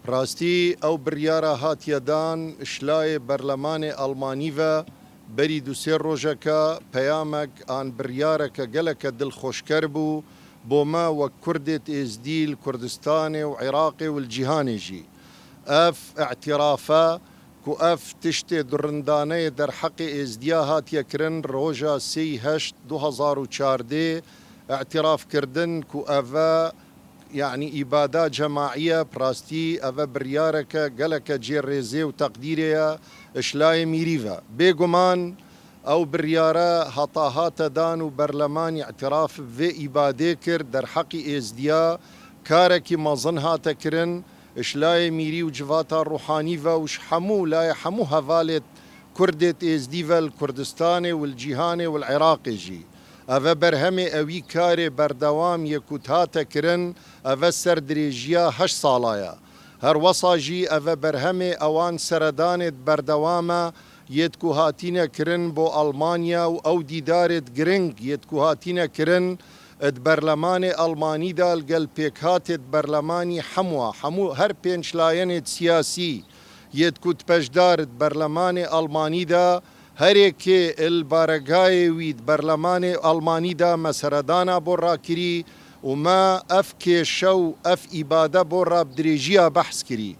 راستی ئەو بڕیارە هاتیەدان شلای بەرلەمانی ئەڵمانیڤە بەری دووسێ ڕۆژەکە پەیامێک ئان بڕیارەکە گەلەکە دڵخۆشکەر بوو بۆ ما وەک کوردێت ئێزدیل کوردستانێ و عێراقێ و جیهانێژی ئەف ئەعتیرافە کو ئەف تشتێ درڕندانەیە دەرحەقی ئێزدیا هاتیەکردن ڕۆژە 3/8/2014 ئەعتیرافکردن کو ئەڤە يعني إبادة جماعية براستي أفا بريارك قالك جير ريزي وتقديريا إشلاي ميريفا بيقمان أو بريارة هطاهات دان وبرلمان اعتراف في إبادة كر در حقي إزديا كاركي مظنها تكرن إشلاي ميري وجفاتا روحانيفا وش حمو لا يحمو هفالت كردت إزديفا الكردستاني والجيهاني والعراقي جي ئەvە بەرهەمێ ئەوی کارێ بەردەوام یەکوت هاتەکردن ئەvە سەردرێژیە 8 ساڵایە هەروەساژی ئەvە بەرهەمێ ئەوان سەردانێت بەردەوامە یەتکو هاتینەکردن بۆ ئەڵمانیا و ئەو دیدارێت گرنگ یەتکو هاتینەکردن بەرلەمانی ئەڵمانیدا لەگەڵ پێکهاتێت بەرلەمانی هەموو هەر پێنجلایەنێت سیاسی یەتکوت پەشدارت بەرلەمانی ئەڵمانیدا هەرێکێ البارەگایە وید بەرلەمانی ئەڵمانیدا مەسەرەدانە بۆ ڕاکری وما ئەف کێشە و ئەف ئیبادە بۆ ڕابدرێژیە بەحس کری